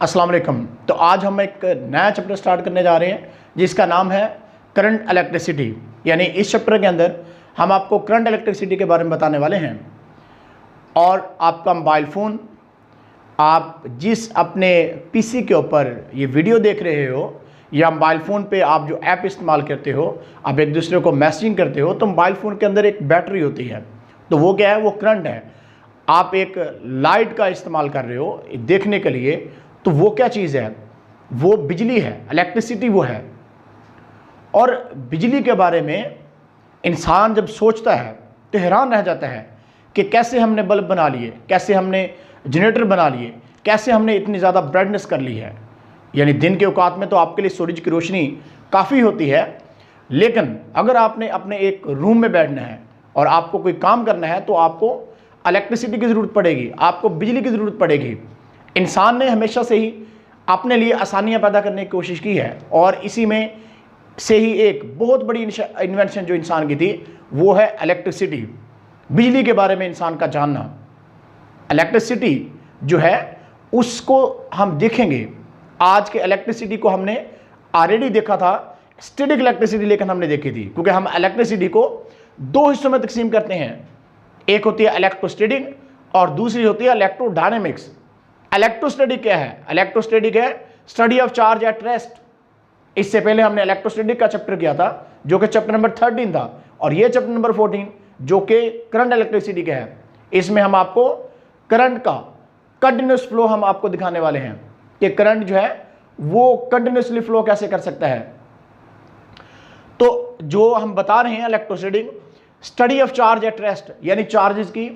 अस्सलाम वालेकुम। तो आज हम एक नया चैप्टर स्टार्ट करने जा रहे हैं जिसका नाम है करंट इलेक्ट्रिसिटी। यानी इस चैप्टर के अंदर हम आपको करंट इलेक्ट्रिसिटी के बारे में बताने वाले हैं। और आपका मोबाइल फ़ोन, आप जिस अपने पीसी के ऊपर ये वीडियो देख रहे हो या मोबाइल फ़ोन पे आप जो ऐप इस्तेमाल करते हो, आप एक दूसरे को मैसेजिंग करते हो, तो मोबाइल फ़ोन के अंदर एक बैटरी होती है। तो वो क्या है? वो करंट है। आप एक लाइट का इस्तेमाल कर रहे हो देखने के लिए, तो वो क्या चीज़ है? वो बिजली है, इलेक्ट्रिसिटी वो है। और बिजली के बारे में इंसान जब सोचता है तो हैरान रह जाता है कि कैसे हमने बल्ब बना लिए, कैसे हमने जनरेटर बना लिए, कैसे हमने इतनी ज़्यादा ब्राइटनेस कर ली है। यानी दिन के औकात में तो आपके लिए सूरज की रोशनी काफ़ी होती है, लेकिन अगर आपने अपने एक रूम में बैठना है और आपको कोई काम करना है तो आपको इलेक्ट्रिसिटी की ज़रूरत पड़ेगी, आपको बिजली की ज़रूरत पड़ेगी। इंसान ने हमेशा से ही अपने लिए आसानियाँ पैदा करने की कोशिश की है और इसी में से ही एक बहुत बड़ी इन्वेंशन जो इंसान की थी वो है इलेक्ट्रिसिटी। बिजली के बारे में इंसान का जानना। इलेक्ट्रिसिटी जो है उसको हम देखेंगे। आज के इलेक्ट्रिसिटी को हमने ऑलरेडी देखा था, स्टैटिक इलेक्ट्रिसिटी लेकिन हमने देखी थी, क्योंकि हम इलेक्ट्रिसिटी को दो हिस्सों में तकसीम करते हैं। एक होती है इलेक्ट्रोस्टैटिक और दूसरी होती है इलेक्ट्रोडायनेमिक्स। इलेक्ट्रोस्टैटिक क्या है? इलेक्ट्रोस्टैटिक है study of charge at rest. इससे पहले हमने इलेक्ट्रोस्टैटिक का चैप्टर किया था जो कि चैप्टर नंबर 13 था, और ये चैप्टर नंबर 14 जो कि करंट इलेक्ट्रिसिटी का है। इसमें हम आपको करंट का कंटिन्यूस फ्लो हम आपको दिखाने वाले हैं कि करंट जो है वो कंटिन्यूसली फ्लो कैसे कर सकता है। तो जो हम बता रहे हैं electrostatic study of charge at rest, यानी चार्जेस की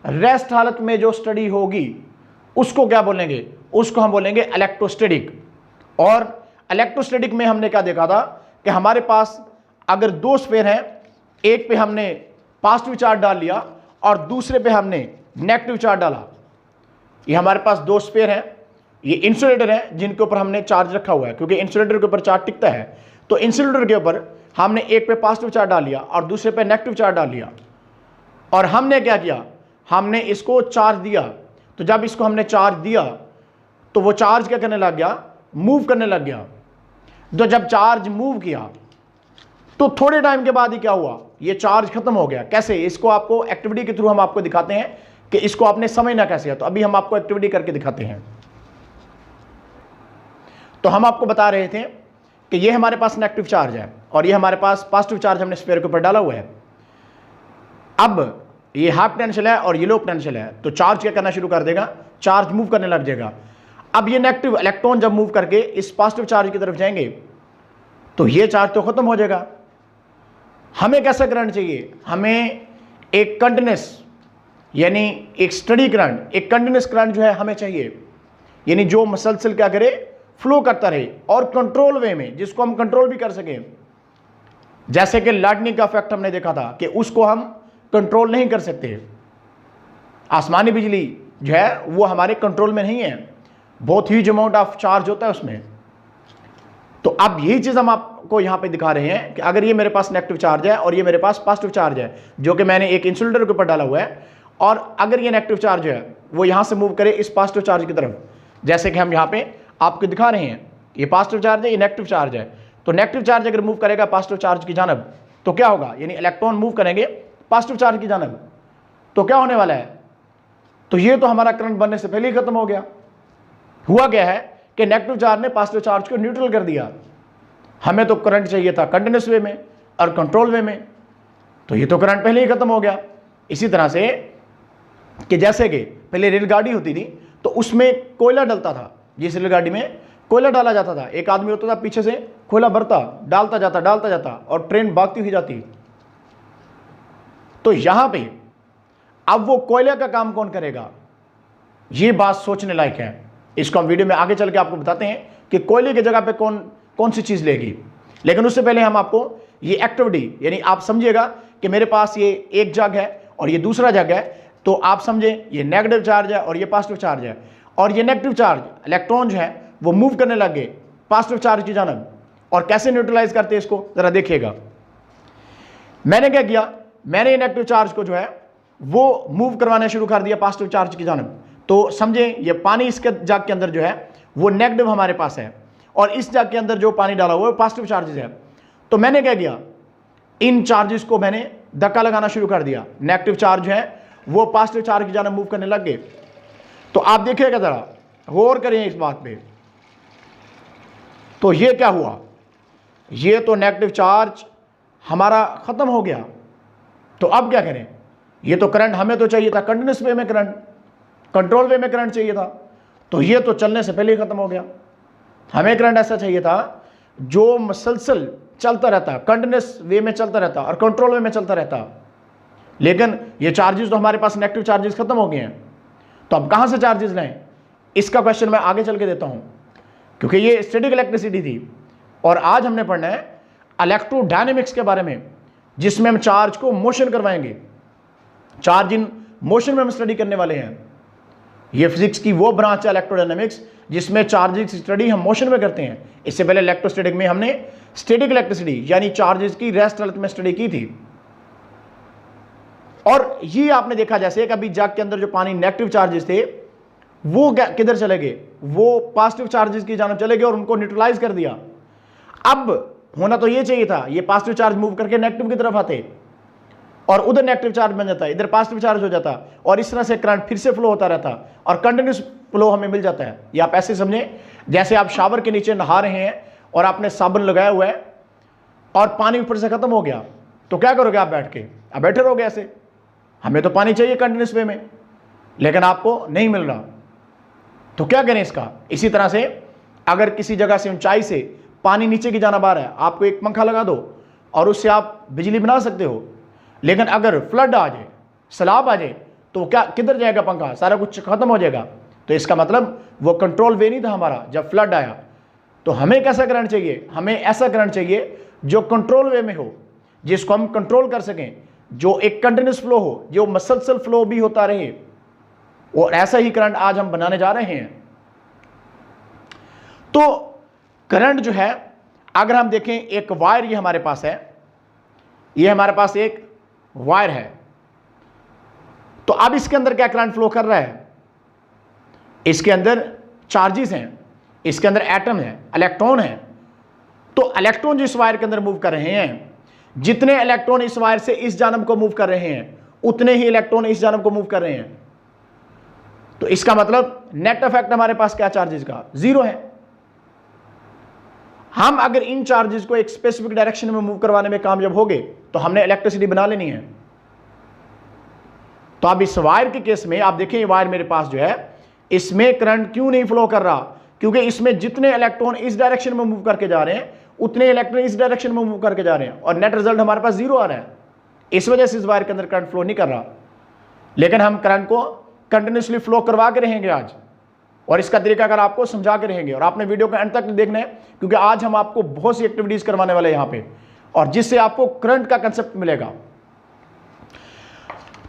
रेस्ट हालत में जो स्टडी होगी उसको क्या बोलेंगे? उसको हम बोलेंगे इलेक्ट्रोस्टैटिक। और इलेक्ट्रोस्टैटिक में हमने क्या देखा था कि हमारे पास अगर दो स्फीयर हैं, एक पे हमने पॉजिटिव चार्ज डाल लिया और दूसरे पे हमने नेगेटिव चार्ज डाला। ये हमारे पास दो स्फीयर हैं, ये इंसुलेटर है जिनके ऊपर हमने चार्ज रखा हुआ है, क्योंकि इंसुलेटर के ऊपर चार्ज टिकता है। तो इंसुलेटर के ऊपर हमने एक पे पॉजिटिव चार्ज डाल लिया और दूसरे पे नेगेटिव चार्ज डाल लिया, और हमने क्या किया? हमने इसको चार्ज दिया। तो जब इसको हमने चार्ज दिया तो वो चार्ज क्या करने लग गया? मूव करने लग गया। तो जब चार्ज मूव किया तो थोड़े टाइम के बाद ही क्या हुआ? ये चार्ज खत्म हो गया। कैसे? इसको आपको एक्टिविटी के थ्रू हम आपको दिखाते हैं कि इसको आपने समझना कैसे है। तो अभी हम आपको एक्टिविटी करके दिखाते हैं। तो हम आपको बता रहे थे कि ये हमारे पास नेगेटिव चार्ज है और ये हमारे पास पॉजिटिव चार्ज हमने स्फीयर के ऊपर डाला हुआ है। अब ये हाफ पोटेंशियल है और ये लो पोटेंशियल है, तो चार्ज क्या करना शुरू कर देगा? चार्ज मूव करने लग जाएगा। अब ये नेगेटिव इलेक्ट्रॉन जब मूव करके इस पॉजिटिव चार्ज की तरफ जाएंगे तो ये चार्ज तो खत्म हो जाएगा। हमें कैसा करंट चाहिए? हमें एक कंटिन्यूस, यानी एक स्टडी करंट, एक कंटिन्यूस करंट जो है हमें चाहिए, यानी जो मसलसल क्या करे? फ्लो करता रहे और कंट्रोल वे में, जिसको हम कंट्रोल भी कर सकें। जैसे कि लाइटनिंग का इफेक्ट हमने देखा था कि उसको हम कंट्रोल नहीं कर सकते। आसमानी बिजली जो है वो हमारे कंट्रोल में नहीं है, बहुत ह्यूज अमाउंट ऑफ चार्ज होता है उसमें। तो अब यही चीज़ हम आपको यहाँ पे दिखा रहे हैं कि अगर ये मेरे पास नेगेटिव चार्ज है और ये मेरे पास पॉजिटिव चार्ज है जो कि मैंने एक इंसुलेटर के ऊपर डाला हुआ है, और अगर ये नेगेटिव चार्ज है वो यहाँ से मूव करे इस पॉजिटिव चार्ज की तरफ, जैसे कि हम यहाँ पे आपको दिखा रहे हैं, ये पॉजिटिव चार्ज है, ये नेगेटिव चार्ज है। तो नेगेटिव चार्ज अगर मूव करेगा पॉजिटिव चार्ज की जानब तो क्या होगा? यानी इलेक्ट्रॉन मूव करेंगे पॉजिटिव चार्ज की जानब, तो क्या होने वाला है? तो ये तो हमारा करंट बनने से पहले ही खत्म हो गया। हुआ क्या है कि नेगेटिव चार्ज ने पॉजिटिव चार्ज को न्यूट्रल कर दिया। हमें तो करंट चाहिए था कंटिन्यूस वे में और कंट्रोल वे में, तो ये तो करंट पहले ही खत्म हो गया। इसी तरह से कि जैसे कि पहले रेलगाड़ी होती थी तो उसमें कोयला डलता था, जिस रेलगाड़ी में कोयला डाला जाता था, एक आदमी होता था पीछे से कोयला भरता, डालता जाता और ट्रेन भागती हुई जाती। तो यहां पे अब वो कोयले का काम कौन करेगा? ये बात सोचने लायक है। इसको हम वीडियो में आगे चल के आपको बताते हैं कि कोयले की जगह पे कौन सी चीज लेगी। लेकिन उससे पहले हम आपको ये एक्टिविटी, यानी आप समझिएगा कि मेरे पास ये एक जग है और ये दूसरा जग है, तो आप समझे ये नेगेटिव चार्ज है और ये पॉजिटिव चार्ज है, और ये नेगेटिव चार्ज इलेक्ट्रॉन जो है वो मूव करने लग गए पॉजिटिव चार्ज की जानब। और कैसे न्यूट्रलाइज करते हैं इसको जरा देखिएगा। मैंने क्या किया? मैंने ये नेगेटिव चार्ज को जो है वो मूव करवाना शुरू कर दिया पॉजिटिव चार्ज की जानब। तो समझे ये पानी इसके जग के अंदर जो है वो नेगेटिव हमारे पास है, और इस जग के अंदर जो पानी डाला हुआ है वो पॉजिटिव चार्जेस है। तो मैंने क्या किया, इन चार्जेस को मैंने धक्का लगाना शुरू कर दिया, नेगेटिव चार्ज है वो पॉजिटिव चार्ज की जाने मूव करने लग गए। तो आप देखिएगा जरा, गौर करें इस बात पे। तो ये क्या हुआ, ये तो नेगेटिव चार्ज हमारा खत्म हो गया। तो अब क्या करें, ये तो करंट हमें तो चाहिए था कंटिन्यूस वे में करंट, कंट्रोल वे में करंट चाहिए था, तो ये तो चलने से पहले ही खत्म हो गया। हमें करंट ऐसा चाहिए था जो मसलसल चलता रहता, कंटिन्यूस वे में चलता रहता और कंट्रोल वे में चलता रहता। लेकिन ये चार्जेस तो हमारे पास नेगेटिव चार्जेस खत्म हो गए हैं, तो अब कहां से चार्जेस लें, इसका क्वेश्चन मैं आगे चल के देता हूं, क्योंकि ये स्टैटिक इलेक्ट्रिसिटी थी और आज हमने पढ़ना है इलेक्ट्रोडायनेमिक्स के बारे में, जिसमें हम चार्ज को मोशन करवाएंगे। चार्ज इन मोशन में हम स्टडी करने वाले हैं। ये फिजिक्स की वो ब्रांच है इलेक्ट्रोडायनेमिक्स जिसमें चार्जेस की स्टडी हम मोशन में करते हैं। इससे पहले इलेक्ट्रोस्टैटिक में हमने स्टैटिक इलेक्ट्रिसिटी यानी चार्जेस की रेस्ट हालत में स्टडी की थी। और ये आपने देखा जैसे कभी जग के अंदर जो पानी नेगेटिव चार्जेस थे वो किधर चले गए, वो पॉजिटिव चार्जेस की जानब चले गए और उनको न्यूट्रलाइज कर दिया। अब होना तो ये चाहिए था, ये पॉजिटिव चार्ज मूव करके नेगेटिव की तरफ आते और उधर नेगेटिव चार्ज बन जाता, इधर पॉजिटिव चार्ज हो जाता और इस तरह से करंट फिर से फ्लो होता रहता और कंटिन्यूस फ्लो हमें मिल जाता है। या आप ऐसे समझें जैसे आप शावर के नीचे नहा रहे हैं और आपने साबुन लगाया हुआ है और पानी ऊपर से खत्म हो गया, तो क्या करोगे आप बैठ के, आप बैठे रहोगे ऐसे। हमें तो पानी चाहिए कंटिन्यूस वे में, लेकिन आपको नहीं मिल रहा, तो क्या करें इसका। इसी तरह से अगर किसी जगह से ऊंचाई से पानी नीचे की जाना आ रहा है, आपको एक पंखा लगा दो और उससे आप बिजली बना सकते हो, लेकिन अगर फ्लड आ जाए, सैलाब आ जाए, तो क्या किधर जाएगा पंखा, सारा कुछ खत्म हो जाएगा। तो इसका मतलब वो कंट्रोल वे नहीं था हमारा जब फ्लड आया। तो हमें कैसा करंट चाहिए, हमें ऐसा करंट चाहिए जो कंट्रोल वे में हो, जिसको हम कंट्रोल कर सकें, जो एक कंटिन्यूस फ्लो हो, जो मसलसल फ्लो भी होता रहे। और ऐसा ही करंट आज हम बनाने जा रहे हैं। तो करंट जो है, अगर हम देखें एक वायर ये हमारे पास है, ये हमारे पास एक वायर है, तो अब इसके अंदर क्या करंट फ्लो कर रहा है, इसके अंदर चार्जेस हैं, इसके अंदर एटम है, इलेक्ट्रॉन है। तो इलेक्ट्रॉन जो इस वायर के अंदर मूव कर रहे हैं, जितने इलेक्ट्रॉन इस वायर से इस जानब को मूव कर रहे हैं उतने ही इलेक्ट्रॉन इस जानब को मूव कर रहे हैं। तो इसका मतलब नेट इफेक्ट हमारे पास क्या चार्जेस का, जीरो है। हम अगर इन चार्जेस को एक स्पेसिफिक डायरेक्शन में मूव करवाने में कामयाब हो गए तो हमने इलेक्ट्रिसिटी बना लेनी है। तो अब इस वायर के केस में आप देखें, ये वायर मेरे पास जो है, इसमें करंट क्यों नहीं फ्लो कर रहा, क्योंकि इसमें जितने इलेक्ट्रॉन इस डायरेक्शन में मूव करके जा रहे हैं उतने इलेक्ट्रॉन इस डायरेक्शन में मूव करके जा रहे हैं और नेट रिजल्ट हमारे पास जीरो आ रहा है। इस वजह से इस वायर के अंदर करंट फ्लो नहीं कर रहा, लेकिन हम करंट को कंटिन्यूसली फ्लो करवा के रहेंगे आज, और इसका तरीका अगर आपको समझा के रहेंगे। और आपने वीडियो का अंत तक देखना है, क्योंकि आज हम आपको बहुत सी एक्टिविटीज करवाने वाले हैं यहाँ पे, और जिससे आपको करंट का कंसेप्ट मिलेगा।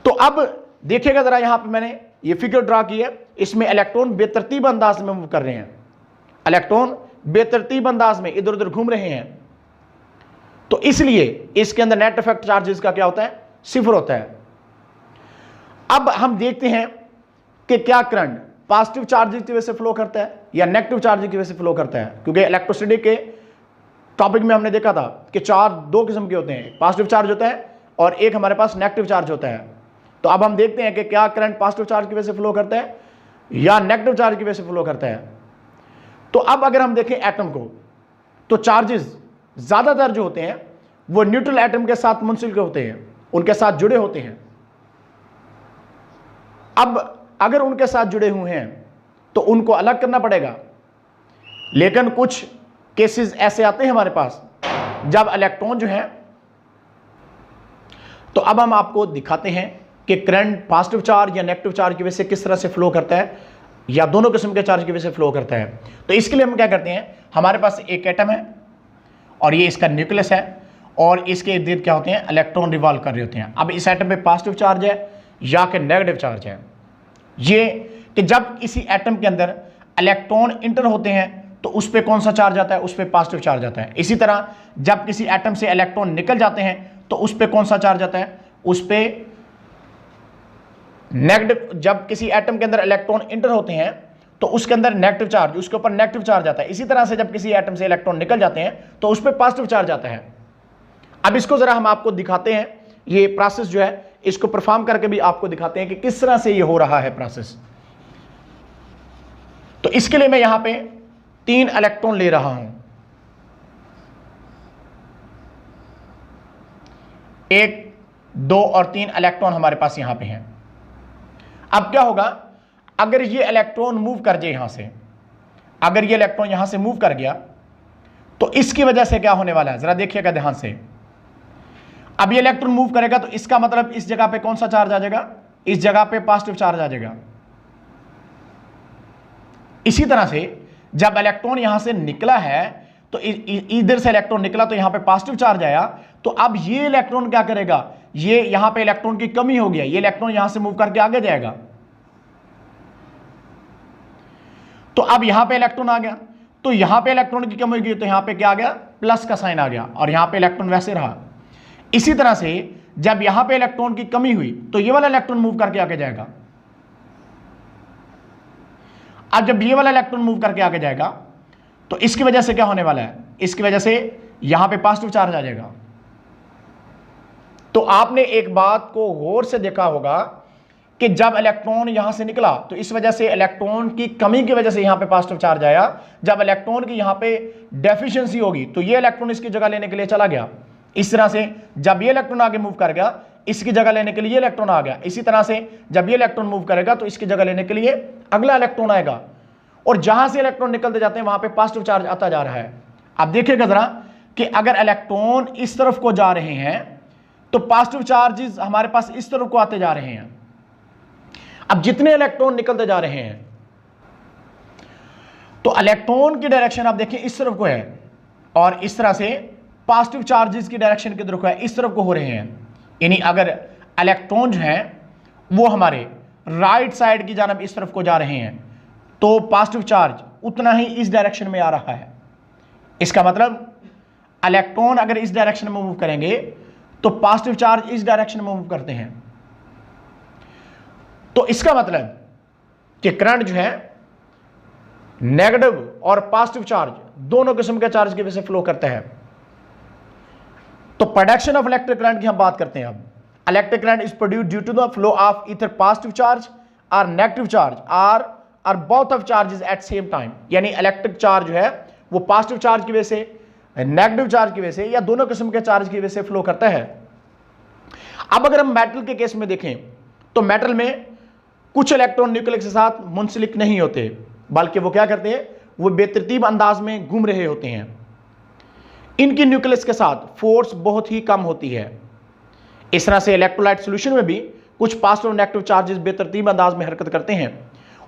तो अब देखिएगा जरा, यहाँ पे मैंने ये फिगर ड्रा की है, इसमें इलेक्ट्रॉन बेतरतीब अंदाज में मूव कर रहे हैं, इलेक्ट्रॉन बेतरतीब अंदाज में इधर उधर घूम रहे हैं। तो इसलिए इसके अंदर नेट इफेक्ट चार्जेस का क्या होता है, सिफर होता है। अब हम देखते हैं कि क्या करंट पॉजिटिव चार्जेस की वजह से फ्लो करता है या नेगेटिव चार्जेस की वजह से फ्लो करता है। क्योंकि इलेक्ट्रिसिटी के टॉपिक में हमने देखा था कि चार्ज दो किस्म के होते हैं, पॉजिटिव चार्ज होता है और एक हमारे पास नेगेटिव चार्ज होता है। तो अब हम देखते हैं कि क्या करंट पॉजिटिव चार्ज की वजह से फ्लो करता है या नेगेटिव चार्ज की वजह से फ्लो करता है। तो अब अगर हम देखें एटम को, तो चार्जेस ज्यादातर जो होते हैं वो न्यूट्रल एटम के साथ मुंसलिक होते हैं, उनके साथ जुड़े होते हैं। अब अगर उनके साथ जुड़े हुए हैं तो उनको अलग करना पड़ेगा, लेकिन कुछ केसेस ऐसे आते हैं हमारे पास जब इलेक्ट्रॉन जो है, तो अब हम आपको दिखाते हैं कि करंट पॉजिटिव चार्ज या नेगेटिव चार्ज की वजह से किस तरह से फ्लो करता है या दोनों किस्म के चार्ज की वजह से फ्लो करता है। तो इसके लिए हम क्या करते हैं, हमारे पास एक एटम है और ये इसका न्यूक्लियस है और इसके इर्द गिर्द क्या होते हैं, इलेक्ट्रॉन रिवॉल्व कर रहे होते हैं। अब इस एटम पे पॉजिटिव चार्ज है या कि नेगेटिव चार्ज है, ये कि जब किसी एटम के अंदर इलेक्ट्रॉन इंटर होते हैं तो उस पर कौन सा चार्ज आता है, उस पर पॉजिटिव चार्ज आता है। इसी तरह जब किसी एटम से इलेक्ट्रॉन निकल जाते हैं तो उस पर कौन सा चार्ज आता है, उस पर नेगेटिव। जब किसी एटम के अंदर इलेक्ट्रॉन इंटर होते हैं तो उसके अंदर नेगेटिव चार्ज, उसके ऊपर नेगेटिव चार्ज आता है। इसी तरह से जब किसी एटम से इलेक्ट्रॉन निकल जाते हैं तो उस पर पॉजिटिव चार्ज आता है। अब इसको जरा हम आपको दिखाते हैं, ये प्रोसेस जो है इसको परफॉर्म करके भी आपको दिखाते हैं कि किस तरह से ये हो रहा है प्रोसेस। तो इसके लिए मैं यहां पे 3 इलेक्ट्रॉन ले रहा हूं, 1, 2 और 3 इलेक्ट्रॉन हमारे पास यहां पे हैं। अब क्या होगा, अगर ये इलेक्ट्रॉन मूव कर जाए यहां से, अगर ये इलेक्ट्रॉन यहां से मूव कर गया तो इसकी वजह से क्या होने वाला है, जरा देखिएगा ध्यान से। अब ये इलेक्ट्रॉन मूव करेगा तो इसका मतलब इस जगह पे कौन सा चार्ज आ जाएगा, इस जगह पे पॉजिटिव चार्ज आ जाएगा। इसी तरह से जब इलेक्ट्रॉन यहां से निकला है तो इधर से इलेक्ट्रॉन निकला तो यहां पे पॉजिटिव चार्ज आया, तो अब ये इलेक्ट्रॉन क्या करेगा, ये यहां पे इलेक्ट्रॉन की कमी हो गया, ये इलेक्ट्रॉन यहां से मूव करके आगे जाएगा। तो अब यहां पे इलेक्ट्रॉन आ गया, तो यहां पे इलेक्ट्रॉन की कमी होगी तो यहां पे क्या आ गया, प्लस का साइन आ गया, और यहां पे इलेक्ट्रॉन वैसे रहा। इसी तरह से जब यहां पे इलेक्ट्रॉन की कमी हुई तो ये वाला इलेक्ट्रॉन मूव करके आगे जाएगा। अब जब ये वाला इलेक्ट्रॉन मूव करके आगे जाएगा तो इसकी वजह से क्या होने वाला है, इसकी वजह से यहां पे पॉजिटिव चार्ज आ जाएगा। तो आपने एक बात को गौर से देखा होगा कि जब इलेक्ट्रॉन यहां से निकला तो इस वजह से इलेक्ट्रॉन की कमी की वजह से यहां पे पॉजिटिव चार्ज आया। जब इलेक्ट्रॉन की यहां पे डेफिशिएंसी होगी तो ये इलेक्ट्रॉन इसकी जगह लेने के लिए चला गया। इस तरह से जब ये इलेक्ट्रॉन आगे मूव कर गया, इसकी जगह लेने के लिए ये इलेक्ट्रॉन आ गया। इसी तरह से जब ये इलेक्ट्रॉन मूव करेगा तो इसकी जगह लेने के लिए अगला इलेक्ट्रॉन आएगा, और जहां से इलेक्ट्रॉन निकलते जाते हैं वहां पे पॉजिटिव चार्ज आता जा रहा है। अब देखिएगा जरा कि अगर इलेक्ट्रॉन इस तरफ को जा रहे हैं तो पॉजिटिव चार्जेस हमारे पास इस तरफ को आते जा रहे हैं। अब जितने इलेक्ट्रॉन निकलते जा रहे हैं तो इलेक्ट्रॉन की डायरेक्शन आप देखिए इस तरफ को है, और इस तरह से पॉजिटिव चार्जेस की डायरेक्शन की तरफ है, इस तरफ को हो रहे हैं। यानी अगर इलेक्ट्रॉन जो हैं वो हमारे राइट साइड की जानब इस तरफ को जा रहे हैं तो पॉजिटिव चार्ज उतना ही इस डायरेक्शन में आ रहा है। इसका मतलब इलेक्ट्रॉन अगर इस डायरेक्शन में मूव करेंगे तो पॉजिटिव चार्ज इस डायरेक्शन में मूव करते हैं। तो इसका मतलब कि करंट जो है नेगेटिव और पॉजिटिव चार्ज दोनों किस्म के चार्ज की वजह से फ्लो करता है। तो प्रोडक्शन ऑफ इलेक्ट्रिक करंट की हम बात करते हैं। अब electric current is produced due to the flow of either positive charge और नेगेटिव चार्ज और both of charges at same time. यानी इलेक्ट्रिक चार्ज जो है वो पॉजिटिव चार्ज की वजह से, नेगेटिव चार्ज की वजह से, या दोनों किस्म के चार्ज की वजह से फ्लो करता है। अब अगर हम मेटल के केस में देखें तो मेटल में कुछ इलेक्ट्रॉन न्यूक्लियस के साथ मुंसलिक नहीं होते, बल्कि वो क्या करते हैं, वो बेतरतीब अंदाज में घूम रहे होते हैं। इनकी न्यूक्लियस के साथ फोर्स बहुत ही कम होती है। इस तरह से इलेक्ट्रोलाइट सॉल्यूशन में भी कुछ पॉजिटिव और नेगेटिव चार्जेस बेतरतीब अंदाज में हरकत करते हैं,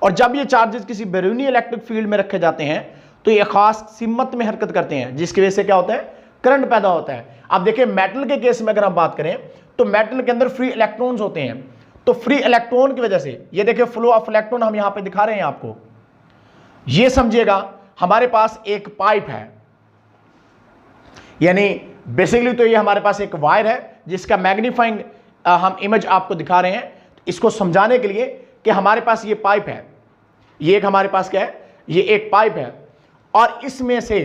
और जब ये चार्जेस किसी बैरूनी इलेक्ट्रिक फील्ड में रखे जाते हैं तो ये खास सिमत में हरकत करते हैं, जिसकी वजह से क्या होता है, करंट पैदा होता है। अब देखिए मेटल के केस में अगर हम बात करें तो मेटल के अंदर फ्री इलेक्ट्रॉन्स होते हैं, तो फ्री इलेक्ट्रॉन की वजह से ये देखिए फ्लो ऑफ इलेक्ट्रॉन हम यहां पे दिखा रहे हैं आपको। ये समझिएगा हमारे पास एक पाइप है, यानी बेसिकली तो ये हमारे पास एक वायर है जिसका मैग्नीफाइंग हम इमेज आपको दिखा रहे हैं इसको समझाने के लिए कि हमारे पास ये पाइप है, ये एक हमारे पास क्या है, ये एक पाइप है, और इसमें से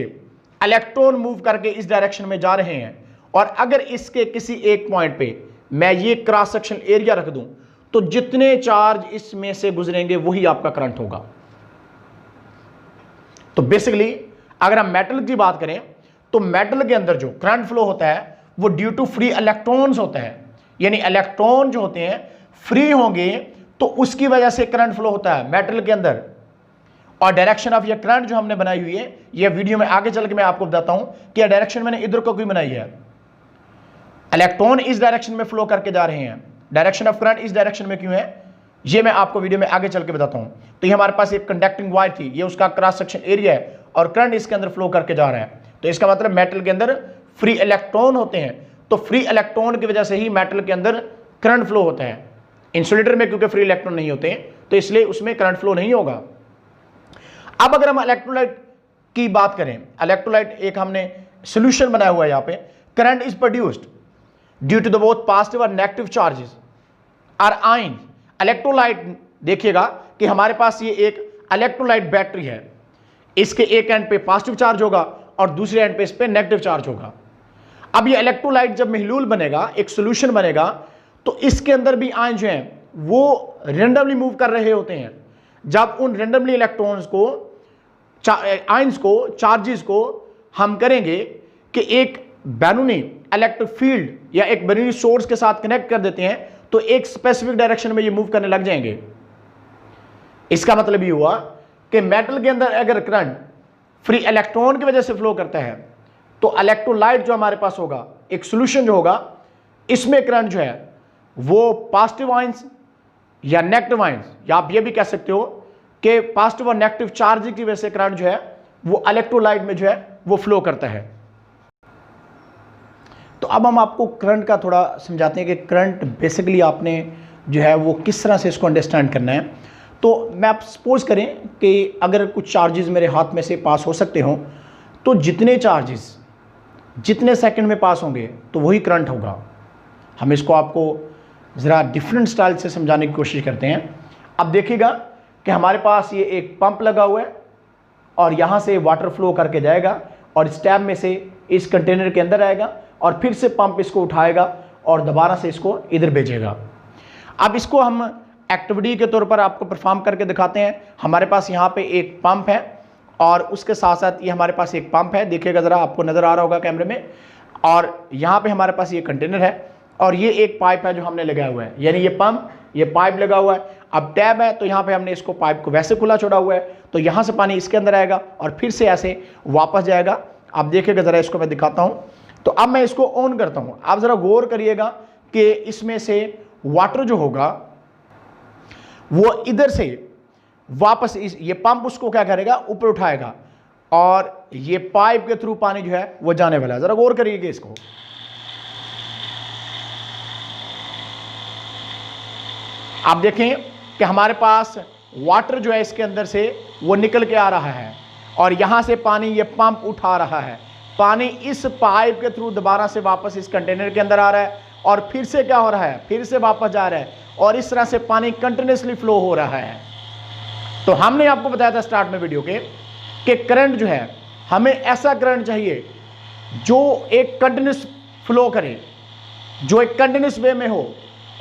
इलेक्ट्रॉन मूव करके इस डायरेक्शन में जा रहे हैं। और अगर इसके किसी एक पॉइंट पे मैं ये क्रॉस सेक्शन एरिया रख दूं तो जितने चार्ज इसमें से गुजरेंगे वही आपका करंट होगा। तो बेसिकली अगर हम मेटल की बात करें तो मेटल के अंदर जो करंट फ्लो होता है वो ड्यू टू फ्री इलेक्ट्रॉन्स होता है, यानी इलेक्ट्रॉन जो होते हैं फ्री होंगे तो उसकी वजह से करंट फ्लो होता है मेटल के अंदर। और डायरेक्शन ऑफ ये करंट जो हमने बनाई हुई है, ये वीडियो में आगे चल के मैं आपको बताता हूं कि यह डायरेक्शन मैंने इधर को क्यों बनाई है। इलेक्ट्रॉन इस डायरेक्शन में फ्लो करके जा रहे हैं, डायरेक्शन ऑफ करंट इस डायरेक्शन में क्यों है ये मैं आपको वीडियो में आगे चल के बताता हूं। तो ये हमारे पास एक कंडक्टिंग वायर थी, ये उसका क्रॉस सेक्शन एरिया है और करंट इसके अंदर फ्लो करके जा रहा है। तो इसका मतलब मेटल के अंदर फ्री इलेक्ट्रॉन होते हैं, तो फ्री इलेक्ट्रॉन की वजह से ही मेटल के अंदर करंट फ्लो होता है। इंसुलेटर में क्योंकि फ्री इलेक्ट्रॉन नहीं होते तो इसलिए उसमें करंट फ्लो नहीं होगा। अब अगर हम इलेक्ट्रोलाइट की बात करें, इलेक्ट्रोलाइट एक हमने सॉल्यूशन बनाया हुआ है यहाँ पे, current is produced due to the both positive और negative charges are ion. Electrolyte देखिएगा कि हमारे पास ये एक इलेक्ट्रोलाइट बैटरी है, इसके एक एंड पे पॉजिटिव चार्ज होगा और दूसरे एंड पे इस पे नेगेटिव चार्ज होगा। अब ये इलेक्ट्रोलाइट जब महलूल बनेगा, एक सॉल्यूशन बनेगा, तो इसके अंदर भी आयन जो हैं वो रेंडमली मूव कर रहे होते हैं। जब उन रेंडमली इलेक्ट्रॉन्स को, आयंस को, चार्जेस को हम करेंगे कि एक बैरूनी इलेक्ट्रिक फील्ड या एक बैरूनी सोर्स के साथ कनेक्ट कर देते हैं, तो एक स्पेसिफिक डायरेक्शन में ये मूव करने लग जाएंगे। इसका मतलब ये हुआ कि मेटल के अंदर अगर करंट फ्री इलेक्ट्रॉन की वजह से फ्लो करता है, तो इलेक्ट्रोलाइट जो हमारे पास होगा, एक सॉल्यूशन जो होगा, इसमें करंट जो है वो पॉजिटिव आयंस या नेगेटिव आयंस, या आप ये भी कह सकते हो कि पॉजिटिव और नेगेटिव चार्ज की वजह से करंट जो है वो इलेक्ट्रोलाइट में जो है वो फ्लो करता है। तो अब हम आपको करंट का थोड़ा समझाते हैं कि करंट बेसिकली आपने जो है वो किस तरह से इसको अंडरस्टैंड करना है। तो मैं आप सपोज करें कि अगर कुछ चार्जेस मेरे हाथ में से पास हो सकते हों, तो जितने चार्जेस जितने सेकंड में पास होंगे तो वही करंट होगा। हम इसको आपको ज़रा डिफरेंट स्टाइल से समझाने की कोशिश करते हैं। अब देखिएगा कि हमारे पास ये एक पंप लगा हुआ है और यहाँ से वाटर फ्लो करके जाएगा और इस टैब में से इस कंटेनर के अंदर आएगा और फिर से पंप इसको उठाएगा और दोबारा से इसको इधर भेजेगा। अब इसको हम एक्टिविटी के तौर पर आपको परफॉर्म करके दिखाते हैं। हमारे पास यहाँ पे एक पंप है और उसके साथ साथ ये हमारे पास एक पंप है, देखिएगा ज़रा, आपको नज़र आ रहा होगा कैमरे में। और यहाँ पे हमारे पास ये कंटेनर है और ये एक पाइप है जो हमने लगाया हुआ है, यानी ये पंप, ये पाइप लगा हुआ है। अब टैब है तो यहाँ पे हमने इसको पाइप को वैसे खुला छोड़ा हुआ है, तो यहाँ से पानी इसके अंदर आएगा और फिर से ऐसे वापस जाएगा। आप देखिएगा ज़रा, इसको मैं दिखाता हूँ। तो अब मैं इसको ऑन करता हूँ। आप ज़रा गौर करिएगा कि इसमें से वाटर जो होगा वो इधर से वापस ये पंप उसको क्या करेगा, ऊपर उठाएगा और ये पाइप के थ्रू पानी जो है वो जाने वाला है। ज़रा गौर करिएगा इसको। आप देखें कि हमारे पास वाटर जो है इसके अंदर से वो निकल के आ रहा है और यहाँ से पानी ये पंप उठा रहा है। पानी इस पाइप के थ्रू दोबारा से वापस इस कंटेनर के अंदर आ रहा है और फिर से क्या हो रहा है, फिर से वापस जा रहा है और इस तरह से पानी कंटिन्यूसली फ्लो हो रहा है। तो हमने आपको बताया था स्टार्ट में वीडियो के कि करंट जो है, हमें ऐसा करंट चाहिए जो एक कंटिन्यूस फ्लो करे, जो एक कंटिन्यूस वे में हो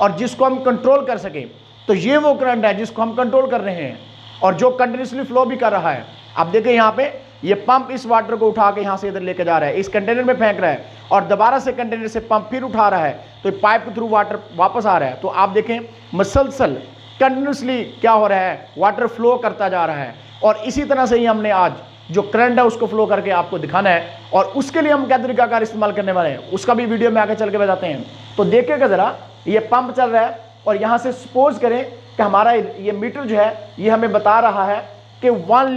और जिसको हम कंट्रोल कर सकें। तो ये वो करंट है जिसको हम कंट्रोल कर रहे हैं और जो कंटिन्यूसली फ्लो भी कर रहा है। आप देखें यहाँ पे ये पंप इस वाटर को उठा के यहाँ से इधर लेके जा रहा है, इस कंटेनर में फेंक रहा है और दोबारा से कंटेनर से पंप फिर उठा रहा है, तो पाइप के थ्रू वाटर वापस आ रहा है। तो आप देखें मसलसल कंटिन्यूसली क्या हो रहा है, वाटर फ्लो करता जा रहा है। और इसी तरह से ही हमने आज जो करंट है उसको फ्लो करके आपको दिखाना है और उसके लिए हम क्या तरीका कार इस्तेमाल करने वाले हैं उसका भी वीडियो में आगे चल के बताते हैं। तो देखिएगा ज़रा, ये पंप चल रहा है और यहाँ से सपोज करें कि हमारा ये मीटर जो है ये हमें बता रहा है कि 1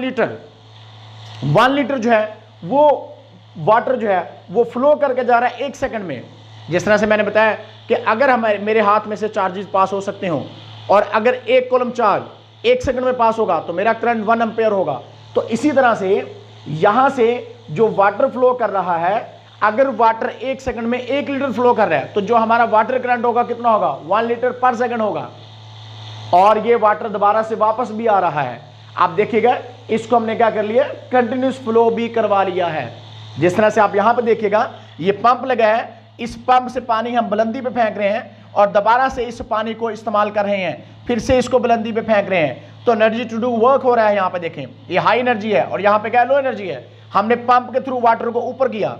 लीटर जो है वो वाटर जो है वो फ्लो करके जा रहा है 1 सेकंड में। जिस तरह से मैंने बताया कि अगर मेरे हाथ में से चार्जेस पास हो सकते हो और अगर 1 कूलम चार्ज 1 सेकंड में पास होगा तो मेरा करंट 1 एम्पेयर होगा। तो इसी तरह से यहाँ से जो वाटर फ्लो कर रहा है, अगर वाटर 1 सेकंड में 1 लीटर फ्लो कर रहा है तो जो हमारा वाटर करंट होगा कितना होगा, 1 लीटर पर सेकंड होगा। और ये वाटर दोबारा से वापस भी आ रहा है। आप देखिएगा, इसको हमने क्या कर लिया, कंटिन्यूस फ्लो भी करवा लिया है। जिस तरह से आप यहाँ पे देखिएगा, ये पंप लगा है, इस पंप से पानी हम बुलंदी पे फेंक रहे हैं और दोबारा से इस पानी को इस्तेमाल कर रहे हैं, फिर से इसको बुलंदी पे फेंक रहे हैं। तो एनर्जी टू डू वर्क हो रहा है। यहाँ पे देखें, ये हाई एनर्जी है और यहाँ पे क्या लो एनर्जी है। हमने पंप के थ्रू वाटर को ऊपर किया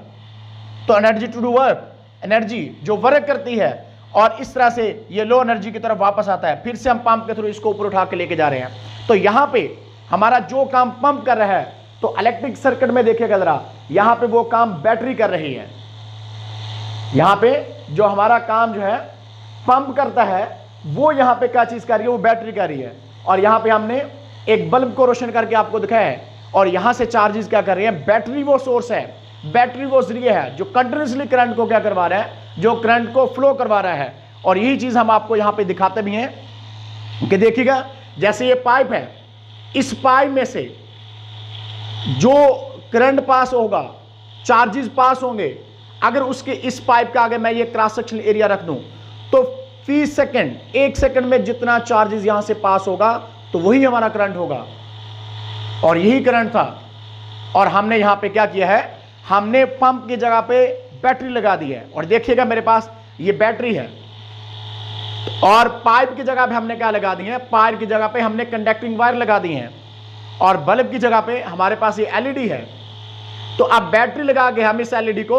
तो energy to do work, energy जो वर्क करती है, और इस तरह से ये लो एनर्जी की तरफ वापस आता है। फिर से हम पंप के थ्रू इसको ऊपर उठा के लेके जा रहे हैं। तो यहाँ पे हमारा जो काम पंप कर रहा है, तो इलेक्ट्रिक सर्किट में देखिएगा जरा, यहाँ पे वो काम बैटरी कर रही है। यहाँ पे जो हमारा काम जो है पंप करता है, वो यहाँ पे क्या चीज कर रही है, वो बैटरी कर रही है। और यहाँ पे हमने एक बल्ब को रोशन करके आपको दिखाया है और यहाँ से चार्जेस क्या कर रही है, बैटरी वो सोर्स है, बैटरी वो जरिया है जो कंटिन्यूसली करंट को क्या करवा रहा है, जो करंट को फ्लो करवा रहा है। और यही चीज हम आपको यहाँ पे दिखाते भी हैं कि देखिएगा, जैसे ये पाइप है, इस पाइप में से जो करंट पास होगा, चार्जेस पास होंगे, अगर उसके इस पाइप का आगे मैं ये क्रॉस सेक्शन एरिया रख दूं तो फी सेकंड 1 सेकंड में जितना चार्जेस यहां से पास होगा तो वही हमारा करंट होगा। और यही करंट था। और हमने यहाँ पे क्या किया है, हमने पंप की जगह पे बैटरी लगा दी है। और देखिएगा मेरे पास ये बैटरी है और पाइप की जगह पे हमने क्या लगा दी है, पाइप की जगह पे हमने कंडक्टिंग वायर लगा दी है और बल्ब की जगह पे हमारे पास ये एलईडी है। तो अब बैटरी लगा के हम इस एलईडी को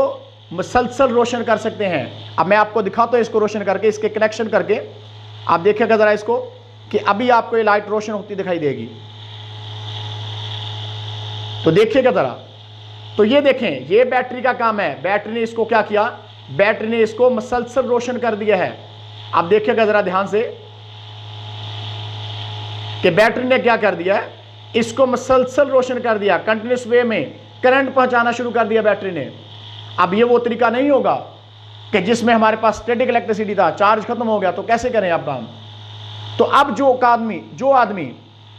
मुसलसल रोशन कर सकते हैं। अब मैं आपको दिखाता हूँ इसको रोशन करके, इसके कनेक्शन करके। आप देखिएगा ज़रा इसको कि अभी आपको ये लाइट रोशन होती दिखाई देगी। तो देखिएगा ज़रा, तो ये देखें, ये बैटरी का काम है। बैटरी ने इसको क्या किया, बैटरी ने इसको मुसलसल रोशन कर दिया है। आप देखिएगा ज़रा ध्यान से कि बैटरी ने क्या कर दिया है, इसको मुसलसल रोशन कर दिया, कंटिन्यूस वे में करंट पहुंचाना शुरू कर दिया बैटरी ने। अब ये वो तरीका नहीं होगा कि जिसमें हमारे पास स्टैटिक इलेक्ट्रिसिटी था, चार्ज खत्म हो गया तो कैसे करें आप काम। तो अब जो आदमी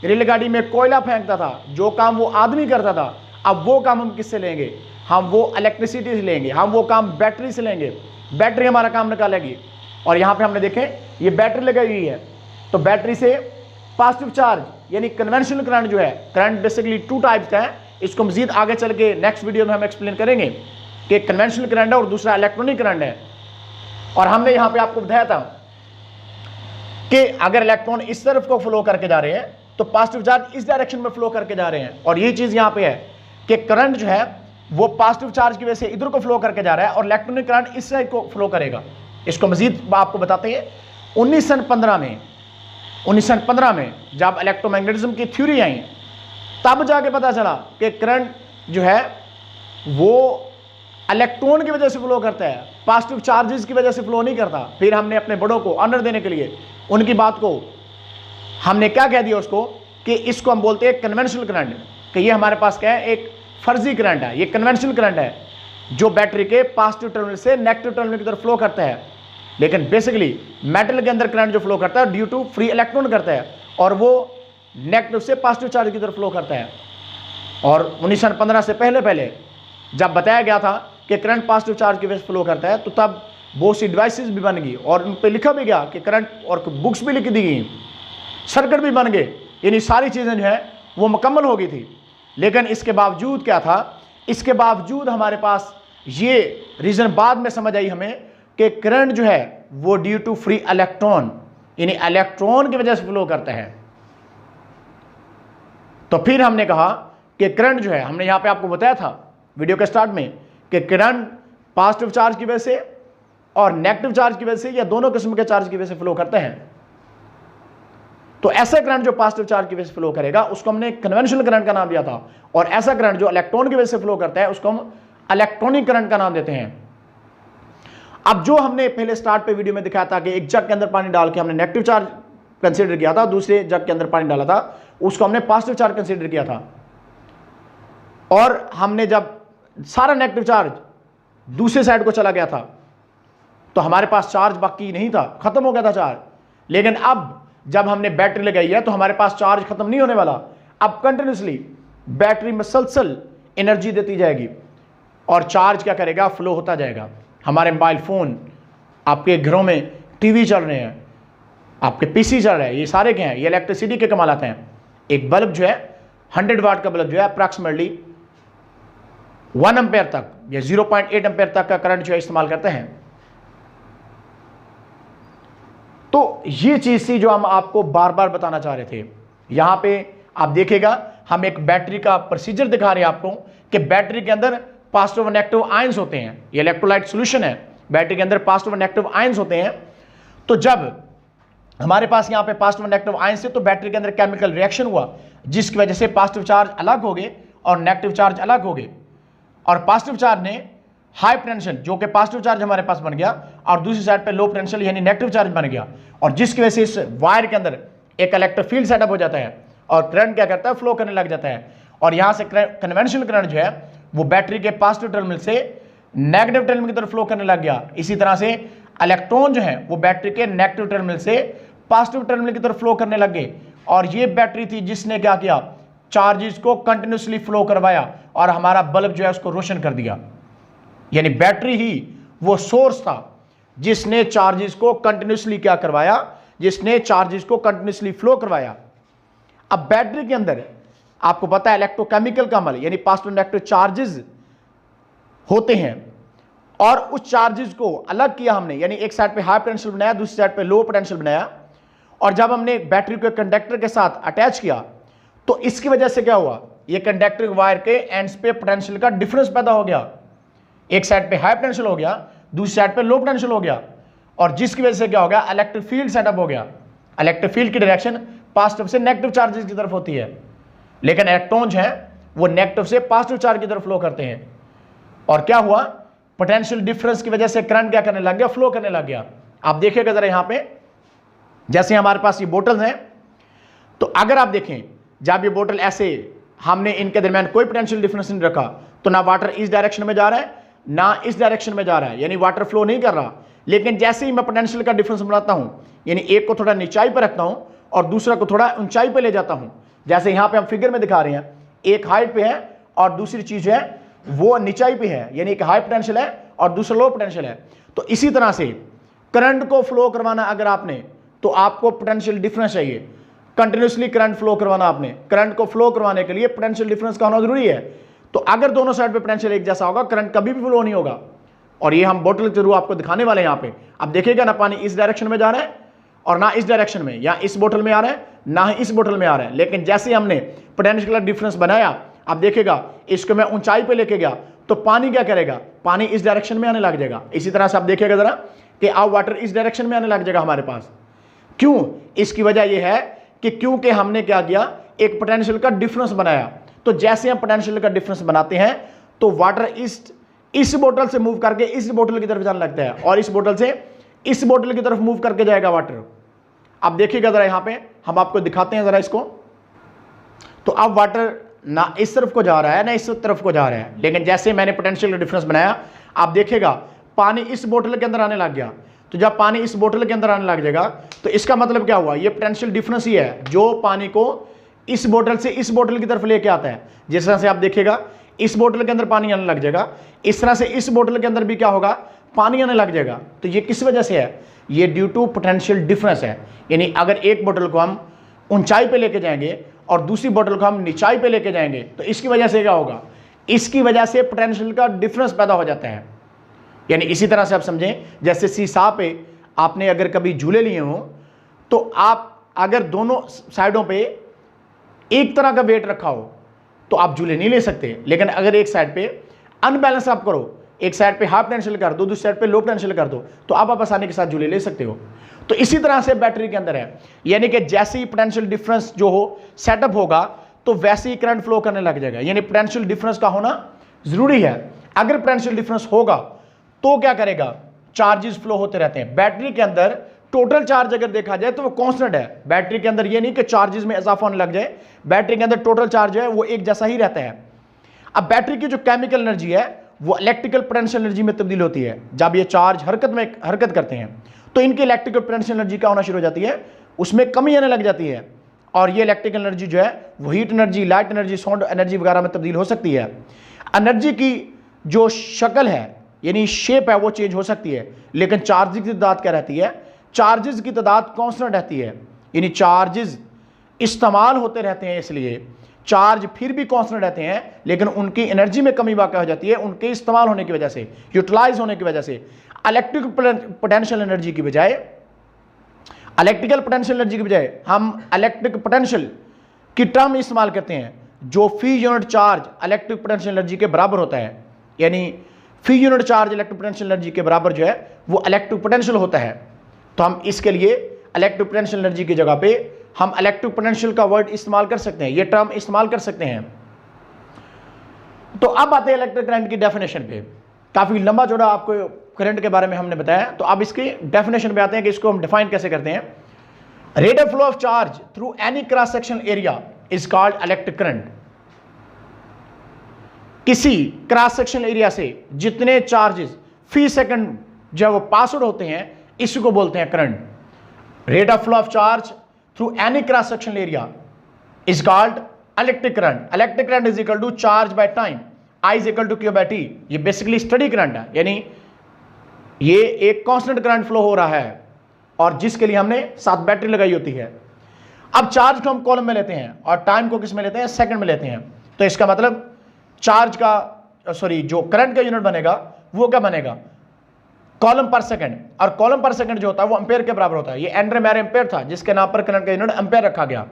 रेलगाड़ी में कोयला फेंकता था, जो काम वो आदमी करता था, अब वो काम हम किससे लेंगे, हम वो इलेक्ट्रिसिटी से लेंगे, हम वो काम बैटरी से लेंगे। बैटरी हमारा काम निकालेगी। और यहाँ पे हमने देखें ये बैटरी लगाई हुई है, तो बैटरी से पॉजिटिव चार्ज यानी कन्वेंशनल करंट जो है, करंट बेसिकली 2 टाइप्स का है। इसको मजीद आगे चल के नेक्स्ट वीडियो में हम एक्सप्लेन करेंगे कि कन्वेंशनल करंट है और दूसरा इलेक्ट्रॉनिक करंट है। और हमने यहाँ पे आपको बताया था कि अगर इलेक्ट्रॉन इस तरफ को फ्लो करके जा रहे हैं तो पॉजिटिव चार्ज इस डायरेक्शन में फ्लो करके जा रहे हैं। और ये चीज़ यहाँ पे है कि करंट जो है वो पॉजिटिव चार्ज की वजह से इधर को फ्लो करके जा रहा है और इलेक्ट्रॉनिक करंट इस साइड को फ्लो करेगा। इसको मजीद आपको बताते हैं 1915 में जब इलेक्ट्रोमैग्नेटिज्म की थ्योरी आई तब जाके पता चला कि करंट जो है वो इलेक्ट्रॉन की वजह से फ्लो करता है, पॉजिटिव चार्जेस की वजह से फ्लो नहीं करता। फिर हमने अपने बड़ों को ऑनर देने के लिए उनकी बात को हमने क्या कह दिया उसको कि इसको हम बोलते हैं कन्वेंशनल करंट, कि ये हमारे पास क्या है, एक फर्जी करंट है, ये कन्वेंशनल करंट है जो बैटरी के पॉजिटिव टर्मिनल से नेगेटिव टर्मिनल की तरफ फ्लो करता है। लेकिन बेसिकली मेटल के अंदर करंट जो फ्लो करता है ड्यू टू फ्री इलेक्ट्रॉन करता है और वो नेगेटिव से पॉजिटिव चार्ज की तरफ फ्लो करता है। और 1915 से पहले जब बताया गया था कि करंट पॉजिटिव चार्ज की वजह से फ्लो करता है, तो तब बहुत सी डिवाइसेस भी बन गई और उन पर लिखा भी गया कि करंट, और बुक्स भी लिख दी गई, सर्किट भी बन गए, यानी सारी चीज़ें जो है वो मुकम्मल हो गई थी। लेकिन इसके बावजूद क्या था, इसके बावजूद हमारे पास ये रीज़न बाद में समझ आई हमें कि करंट जो है वो ड्यू टू फ्री इलेक्ट्रॉन यानी इलेक्ट्रॉन की वजह से फ्लो करता है। तो फिर हमने कहा कि करंट जो है, हमने यहां पे आपको बताया था वीडियो के स्टार्ट में कि करंट पॉजिटिव चार्ज की वजह से और नेगेटिव चार्ज की वजह से या दोनों किस्म के चार्ज की वजह से फ्लो करते हैं। तो ऐसा करंट जो पॉजिटिव चार्ज की वजह से फ्लो करेगा उसको हमने कन्वेंशनल करंट का नाम दिया था, और ऐसा करंट जो इलेक्ट्रॉन की वजह से फ्लो करता है उसको हम इलेक्ट्रॉनिक करंट का नाम देते हैं। अब जो हमने पहले स्टार्ट पे वीडियो में दिखाया था कि एक जग के अंदर पानी डाल के हमने नेगेटिव चार्ज कंसीडर किया था, दूसरे जग के अंदर पानी डाला था उसको हमने पॉजिटिव चार्ज कंसीडर किया था। और हमने जब सारा नेगेटिव चार्ज दूसरे साइड को चला गया था तो हमारे पास चार्ज बाकी नहीं था, खत्म हो गया था चार्ज। लेकिन अब जब हमने बैटरी लगाई है तो हमारे पास चार्ज खत्म नहीं होने वाला, अब कंटिन्यूसली बैटरी मुसलसल एनर्जी देती जाएगी और चार्ज क्या करेगा, फ्लो होता जाएगा। हमारे मोबाइल फ़ोन, आपके घरों में टीवी चल रहे हैं, आपके पीसी चल रहे हैं, ये सारे क्या हैं, ये इलेक्ट्रिसिटी के कमालात हैं। एक बल्ब जो है 100 वाट का बल्ब जो है अप्रॉक्सीमेटली 1 एम्पेयर तक या 0.8 एम्पेयर तक का करंट जो है इस्तेमाल करते हैं। तो ये चीज़ थी जो हम आपको बार बार बताना चाह रहे थे। यहाँ पे आप देखिएगा हम एक बैटरी का प्रोसीजर दिखा रहे हैं आपको कि बैटरी के अंदर पॉजिटिव और नेगेटिव आयंस होते हैं। ये इलेक्ट्रोलाइट सॉल्यूशन है, बैटरी के अंदर पॉजिटिव और नेगेटिव आयंस होते हैं। तो जब हमारे पास यहाँ पे पॉजिटिव और नेगेटिव आयंस है तो बैटरी के अंदर केमिकल रिएक्शन हुआ जिसकी वजह से पॉजिटिव चार्ज अलग हो गए और नेगेटिव चार्ज अलग हो गए। और पॉजिटिव चार्ज ने हाई पोटेंशियल जो कि पॉजिटिव चार्ज हमारे पास बन गया और दूसरी साइड पे लो पोटेंशियल यानी नेगेटिव चार्ज बन गया, और जिसकी वजह से इस वायर के अंदर एक इलेक्ट्रिक फील्ड सेटअप हो जाता है और करंट क्या करता है, फ्लो करने लग जाता है। और यहाँ से कन्वेंशनल करंट जो है वो बैटरी के पॉजिटिव टर्मिनल से नेगेटिव टर्मिनल की तरफ फ्लो करने लग गया। इसी तरह से इलेक्ट्रॉन जो है वो बैटरी के नेगेटिव टर्मिनल से पॉजिटिव टर्मिनल की तरफ फ्लो करने लग गए। और ये बैटरी थी जिसने क्या किया, चार्जेस को कंटिन्यूसली फ्लो करवाया और हमारा बल्ब जो है उसको रोशन कर दिया। यानी बैटरी ही वो सोर्स था जिसने चार्जेस को कंटिन्यूसली क्या करवाया, जिसने चार्जेस को कंटिन्यूसली फ्लो करवाया। अब बैटरी के अंदर आपको पता है इलेक्ट्रोकेमिकल का अमल यानी पॉजिटिव नेगेटिव चार्जेस होते हैं, और उस चार्जेस को अलग किया हमने, यानी एक साइड पे हाई पोटेंशियल बनाया, दूसरी साइड पे लो पोटेंशियल बनाया, और जब हमने बैटरी को कंडक्टर के साथ अटैच किया तो इसकी वजह से क्या हुआ, ये कंडक्टर वायर के एंड्स पे पोटेंशियल का डिफरेंस पैदा हो गया। एक साइड पे हाई पोटेंशियल हो गया, दूसरी साइड पे लो पोटेंशियल हो गया, और जिसकी वजह से क्या हो गया, इलेक्ट्रिक फील्ड सेटअप हो गया। इलेक्ट्रिक फील्ड की डायरेक्शन पॉजिटिव से नेगेटिव चार्जेस की तरफ होती है, लेकिन इलेक्ट्रॉन्स हैं वो नेगेटिव से पॉजिटिव चार्ज की तरफ फ्लो करते हैं। और क्या हुआ, पोटेंशियल डिफरेंस की वजह से करंट क्या करने लग गया, फ्लो करने लग गया। आप देखिएगा जरा यहां पे, जैसे हमारे पास ये बोतल हैं, तो अगर आप देखें जब ये बोतल ऐसे हमने इनके दरमियान कोई पोटेंशियल डिफरेंस नहीं रखा, तो ना वाटर इस डायरेक्शन में जा रहा है ना इस डायरेक्शन में जा रहा है, यानी वाटर फ्लो नहीं कर रहा। लेकिन जैसे ही मैं पोटेंशियल का डिफरेंस बनाता हूं, यानी एक को थोड़ा नीचाई पर रखता हूं और दूसरा को थोड़ा ऊंचाई पर ले जाता हूं, जैसे यहां पे हम फिगर में दिखा रहे हैं, एक हाइट पे है और दूसरी चीज है वो नीचाई पे है, यानी एक हाई पोटेंशियल है और दूसरा लो पोटेंशियल है। तो इसी तरह से करंट को फ्लो करवाना अगर आपने, तो आपको पोटेंशियल डिफरेंस चाहिए। कंटिन्यूसली करंट फ्लो करवाना आपने, करंट को फ्लो करवाने के लिए पोटेंशियल डिफरेंस का होना जरूरी है। तो अगर दोनों साइड पे पोटेंशियल एक जैसा होगा, करंट कभी भी फ्लो नहीं होगा। और ये हम बोतल के थ्रू आपको दिखाने वाले हैं। यहाँ पे अब देखिएगा ना, पानी इस डायरेक्शन में जा रहा है और ना इस डायरेक्शन में, या इस बोतल में आ रहा है ना ही इस बोतल में आ रहा है। लेकिन जैसे हमने पोटेंशियल का डिफरेंस बनाया, आप देखिएगा इसको मैं ऊंचाई पे लेके गया तो पानी क्या करेगा, पानी इस डायरेक्शन में आने लग जाएगा। इसी तरह से आप देखिएगा जरा कि अब वाटर इस डायरेक्शन में आने लग जाएगा हमारे पास। क्यों, इसकी वजह यह है कि क्योंकि हमने क्या किया, एक पोटेंशियल का डिफरेंस बनाया। तो जैसे हम पोटेंशियल का डिफरेंस बनाते हैं तो वाटर इस बोतल से मूव करके इस बोतल की तरफ जाने लगता है, और इस बोतल से इस बोतल की तरफ मूव करके जाएगा वाटर। अब देखिएगा जरा, यहां पे हम आपको दिखाते हैं जरा इसको। तो अब वाटर ना इस तरफ को जा रहा है ना इस तरफ को जा रहा है, लेकिन जैसे मैंने पोटेंशियल का डिफरेंस बनाया, आप देखिएगा पानी इस बोतल के अंदर आने लग गया। तो जब पानी इस बोतल के अंदर आने लग जाएगा तो इसका मतलब क्या हुआ, ये पोटेंशियल डिफरेंस ही है जो पानी को इस बोतल से इस बोतल की तरफ लेके आता है। जिस तरह से आप देखिएगा इस बोतल के अंदर पानी आने लग जाएगा, इस तरह से इस बोतल के अंदर भी क्या होगा, पानी आने लग जाएगा। तो ये किस वजह से है, ये ड्यू टू पोटेंशियल डिफरेंस है। यानी अगर एक बोतल को हम ऊंचाई पे लेके जाएंगे और दूसरी बोतल को हम नीचाई पे लेके जाएंगे, तो इसकी वजह से क्या होगा, इसकी वजह से पोटेंशियल का डिफरेंस पैदा हो जाता है। यानी इसी तरह से आप समझें, जैसे सीसा पे आपने अगर कभी झूले लिए हो, तो आप अगर दोनों साइडों पे एक तरह का वेट रखा हो तो आप झूले नहीं ले सकते। लेकिन अगर एक साइड पे अनबैलेंस आप करो, एक साइड पे हाफ पोटेंशियल कर दो, दूसरी साइड पे लो पोटेंशियल कर दो, तो आप आसानी के साथ झूले ले सकते हो। तो इसी तरह से बैटरी के अंदर है, यानी कि जैसे ही पोटेंशियल डिफरेंस जो हो सेटअप होगा तो वैसे ही करंट फ्लो करने लग जाएगा। यानी पोटेंशियल डिफरेंस का होना जरूरी है। अगर पोटेंशियल डिफरेंस होगा तो क्या करेगा, चार्जेस फ्लो होते रहते हैं। बैटरी के अंदर टोटल चार्ज अगर देखा जाए तो वो कांस्टेंट है। बैटरी के अंदर ये नहीं कि चार्जेस में इजाफा होने लग जाए, बैटरी के अंदर टोटल चार्ज है वो एक जैसा ही रहता है। अब बैटरी की जो केमिकल एनर्जी है वो इलेक्ट्रिकल पोटेंशियल एनर्जी में तब्दील होती है। जब ये चार्ज हरकत करते हैं तो इनकी इलेक्ट्रिकल पोटेंशियल एनर्जी क्या होना शुरू हो जाती है, उसमें कमी आने लग जाती है। और ये इलेक्ट्रिकल एनर्जी जो है वो heat energy, light energy, sound energy वगैरह में तब्दील हो सकती है। एनर्जी की जो शक्ल है यानी शेप है वो चेंज हो सकती है, लेकिन चार्ज की तादाद क्या रहती है, चार्जेस की तादाद कांस्टेंट रहती है। यानी चार्जेस इस्तेमाल होते रहते हैं, इसलिए चार्ज फिर भी कांस्टेंट रहते हैं, लेकिन उनकी एनर्जी में कमी वाक़ हो जाती है उनके इस्तेमाल होने की वजह से, यूटिलाइज होने की वजह से। इलेक्ट्रिकल पोटेंशियल एनर्जी की बजाय हम इलेक्ट्रिक पोटेंशियल की टर्म इस्तेमाल करते हैं जो per unit charge electric potential energy के बराबर होता है। यानी per unit charge electric potential energy के बराबर जो है वो इलेक्ट्रिक पोटेंशियल होता है। तो हम इसके लिए इलेक्ट्रिक पोटेंशियल एनर्जी की जगह पे हम इलेक्ट्रिक पोटेंशियल का वर्ड इस्तेमाल कर सकते हैं, ये टर्म इस्तेमाल कर सकते हैं। तो अब आते हैं इलेक्ट्रिक करंट की डेफिनेशन पे। काफी लंबा चौड़ा आपको करंट के बारे में हमने बताया, तो अब इसकी डेफिनेशन पे आते हैं कि इसको हम डिफाइन कैसे करते हैं। Rate of flow of charge through any cross section area is called electric current. किसी क्रॉस सेक्शन एरिया से जितने चार्जेस फी सेकंड जो वो पास आउट होते हैं इसी को बोलते हैं current. Rate of flow of charge through any cross section area is called electric current. Electric current is equal to charge by time, I is equal to Q by T. ये basically study current है, यानी ये एक constant current flow हो रहा है और जिसके लिए हमने साथ बैटरी लगाई होती है। अब चार्ज को हम कॉलम में लेते हैं और टाइम को किस में लेते हैं, सेकंड में लेते हैं। तो इसका मतलब चार्ज का जो करंट का यूनिट बनेगा वो क्या बनेगा, कॉलम पर सेकंड। और कॉलम पर सेकंड जो होता है वो एम्पेयर के बराबर होता है। ये एंड्रे मैरे एम्पेयर था जिसके नाम पर करंट का यूनिट एम्पेयर रखा गया।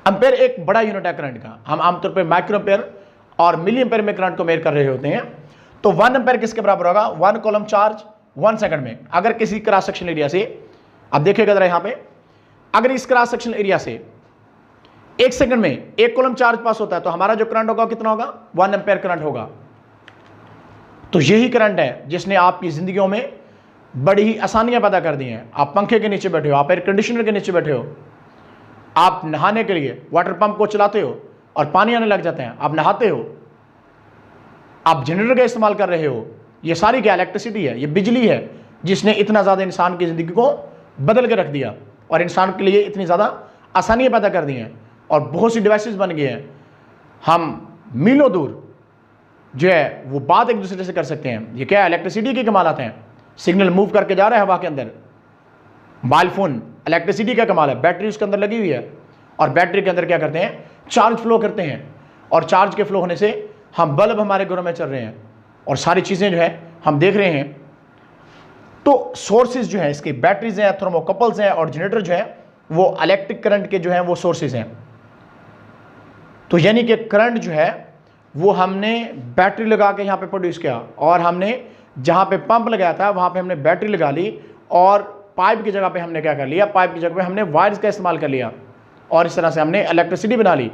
एम्पेयर एक बड़ा यूनिट है करंट का। हम आमतौर पर माइक्रो एम्पेयर और मिली एम्पेयर में करंट को मेजर कर रहे होते हैं। तो 1 एम्पेयर किसके बराबर होगा, 1 कॉलम चार्ज 1 सेकंड में। अगर किसी क्रॉस सेक्शन एरिया से, अब देखिएगा जरा यहां पे, अगर इस क्रॉस सेक्शन एरिया से 1 सेकंड में 1 कॉलम चार्ज पास होता है तो हमारा जो करंट होगा कितना होगा, 1 एम्पेयर करंट होगा। तो यही करंट है जिसने आपकी जिंदगियों में बड़ी ही आसानियां पैदा कर दी हैं। आप पंखे के नीचे बैठे हो, आप एयर कंडीशनर के नीचे बैठे हो, आप नहाने के लिए वाटर पंप को चलाते हो और पानी आने लग जाते हैं, आप नहाते हो, आप जनरेटर का इस्तेमाल कर रहे हो। ये सारी क्या इलेक्ट्रिसिटी है, ये बिजली है जिसने इतना ज़्यादा इंसान की ज़िंदगी को बदल के रख दिया और इंसान के लिए इतनी ज़्यादा आसानियाँ पैदा कर दी हैं और बहुत सी डिवाइसेस बन गए हैं। हम मीलों दूर जो है वो बात एक दूसरे से कर सकते हैं। ये क्या है, इलेक्ट्रिसिटी के कमाल आते हैं। सिग्नल मूव करके जा रहा है हवा के अंदर। मोबाइल फोन इलेक्ट्रिसिटी का कमाल है, बैटरी उसके अंदर लगी हुई है और बैटरी के अंदर क्या करते हैं, चार्ज फ्लो करते हैं और चार्ज के फ्लो होने से हम बल्ब हमारे घरों में चल रहे हैं और सारी चीज़ें जो है हम देख रहे हैं। तो सोर्सेज जो है इसके बैटरीज हैं, थर्मोकपल्स हैं और जनरेटर जो है वो इलेक्ट्रिक करंट के जो है वो सोर्सेज हैं। तो यानी कि करंट जो है वो हमने बैटरी लगा के यहाँ पे प्रोड्यूस किया और हमने जहाँ पे पंप लगाया था वहाँ पे हमने बैटरी लगा ली और पाइप की जगह पे हमने क्या कर लिया, पाइप की जगह पे हमने वायर्स का इस्तेमाल कर लिया और इस तरह से हमने इलेक्ट्रिसिटी बना ली।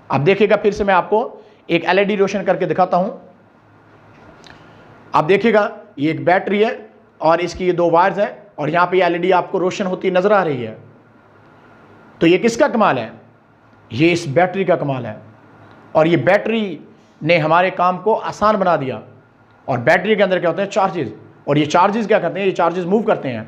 अब देखिएगा फिर से मैं आपको एक एलईडी रोशन करके दिखाता हूँ। आप देखिएगा ये एक बैटरी है और इसकी ये 2 वायर्स है और यहाँ पे एलईडी आपको रोशन होती नजर आ रही है। तो ये किसका कमाल है, ये इस बैटरी का कमाल है और ये बैटरी ने हमारे काम को आसान बना दिया। और बैटरी के अंदर क्या होते हैं, चार्जेस, और ये चार्जेस क्या करते हैं, ये चार्जेस मूव करते हैं।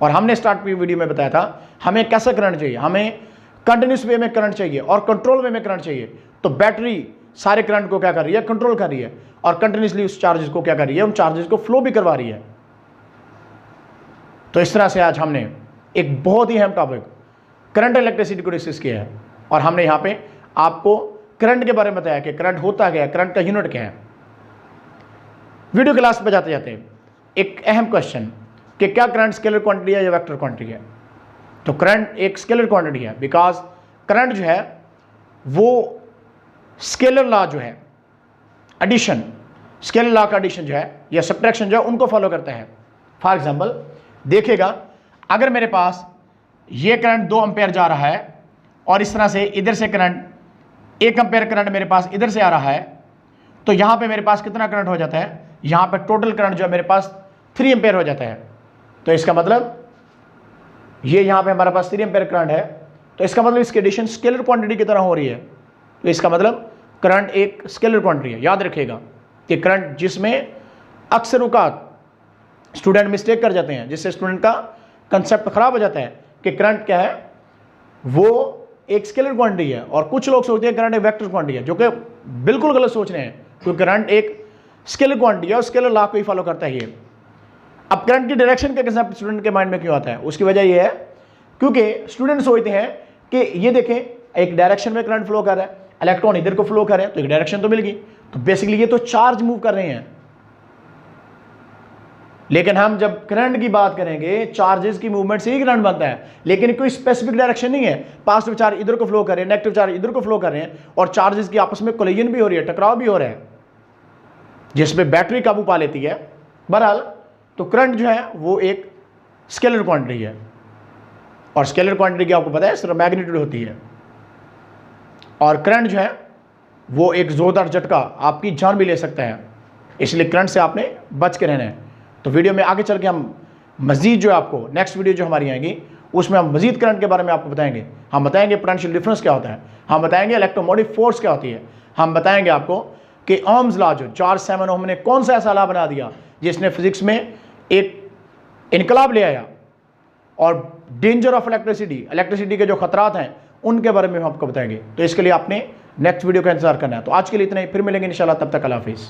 और हमने स्टार्ट की वीडियो में बताया था हमें कैसा करंट चाहिए, हमें कंटिन्यूस वे में करंट चाहिए और कंट्रोल वे में करंट चाहिए। तो बैटरी सारे करंट को क्या कर रही है, कंट्रोल कर रही है और कंटिन्यूसली उस चार्जेस को क्या कर रही है, उन चार्जेस को फ्लो भी करवा रही है। तो इस तरह से आज हमने एक बहुत ही अहम टॉपिक करंट इलेक्ट्रिसिटी को डिस्कस किया है और हमने यहाँ पे आपको करंट के बारे में बताया कि करंट होता क्या है, करंट का यूनिट क्या है। वीडियो क्लास पे जाते जाते एक अहम क्वेश्चन कि क्या करंट स्केलर क्वांटिटी है या वेक्टर क्वांटिटी है। तो करंट एक स्केलर क्वांटिटी है बिकॉज करंट जो है वो स्केलर लॉ जो है एडिशन, स्केलर लॉ का एडिशन जो है या सब्ट्रैक्शन जो है उनको फॉलो करता है। फॉर एग्जांपल देखिएगा, अगर मेरे पास ये करंट 2 एम्पेयर जा रहा है और इस तरह से इधर से करंट 1 एम्पेयर करंट मेरे पास इधर से आ रहा है, तो यहाँ पे मेरे पास कितना करंट हो जाता है, यहाँ पे टोटल करंट जो है मेरे पास 3 एम्पेयर हो जाता है। तो इसका मतलब ये यहाँ पे हमारे पास 3 एम्पेयर करंट है, तो इसका मतलब इसकी एडिशन स्केलर क्वांटिटी की तरह हो रही है। तो इसका मतलब करंट एक स्केलर क्वांटिटी है। याद रखिएगा कि करंट जिसमें अक्सर औकात स्टूडेंट मिस्टेक कर जाते हैं, जिससे स्टूडेंट का कंसेप्ट खराब हो जाता है कि करंट क्या है, वो एक स्केलर क्वांटिटी है और कुछ लोग सोचते हैं करंट एक वेक्टर क्वांटिटी है, जो कि बिल्कुल गलत सोच रहे हैं क्योंकि करंट एक स्केलर क्वांटिटी है और स्केलर लॉ को ही फॉलो करता है ये। अब करंट की डायरेक्शन का कंसेप्ट स्टूडेंट के माइंड में क्यों आता है, उसकी वजह ये है क्योंकि स्टूडेंट सोचते हैं कि ये देखें एक डायरेक्शन में करंट फ्लो कर रहा है, इलेक्ट्रॉन इधर को फ्लो कर रहे हैं तो एक डायरेक्शन तो मिल गई, तो बेसिकली ये तो चार्ज मूव कर रहे हैं। लेकिन हम जब करंट की बात करेंगे चार्जेस की मूवमेंट से ही करंट बनता है, लेकिन कोई स्पेसिफिक डायरेक्शन नहीं है। पॉजिटिव चार्ज इधर को फ्लो कर रहे हैं, नेगेटिव चार्ज इधर को फ्लो कर रहे हैं और चार्जेस की आपस में कोलिजन भी हो रही है, टकराव भी हो रहा है, जिसमें बैटरी काबू पा लेती है। बहरहाल तो करंट जो है वो एक स्केलर क्वांटिटी है और स्केलर क्वांटिटी की आपको पता है सिर्फ मैग्नीट्यूड होती है और करंट जो है वो एक जोरदार झटका आपकी जान भी ले सकता है, इसलिए करंट से आपने बच के रहना है। तो वीडियो में आगे चल के हम मजीद जो है आपको नेक्स्ट वीडियो जो हमारी आएगी उसमें हम मजीद करंट के बारे में आपको बताएंगे। हम बताएंगे पोटेंशियल डिफरेंस क्या होता है, हम बताएंगे इलेक्ट्रोमोटिव फोर्स क्या होती है, हम बताएंगे आपको कि ओम्स लॉ जो जॉर्ज साइमन ओम ने कौन सा ऐसा लॉ बना दिया जिसने फिजिक्स में एक इनकलाब ले आया और डेंजर ऑफ इलेक्ट्रिसिटी के जो खतरात हैं उनके बारे में हम आपको बताएंगे। तो इसके लिए आपने नेक्स्ट वीडियो का इंतजार करना है। तो आज के लिए इतना ही, फिर मिलेंगे इंशाल्लाह, तब तक अल्लाह हाफिज़।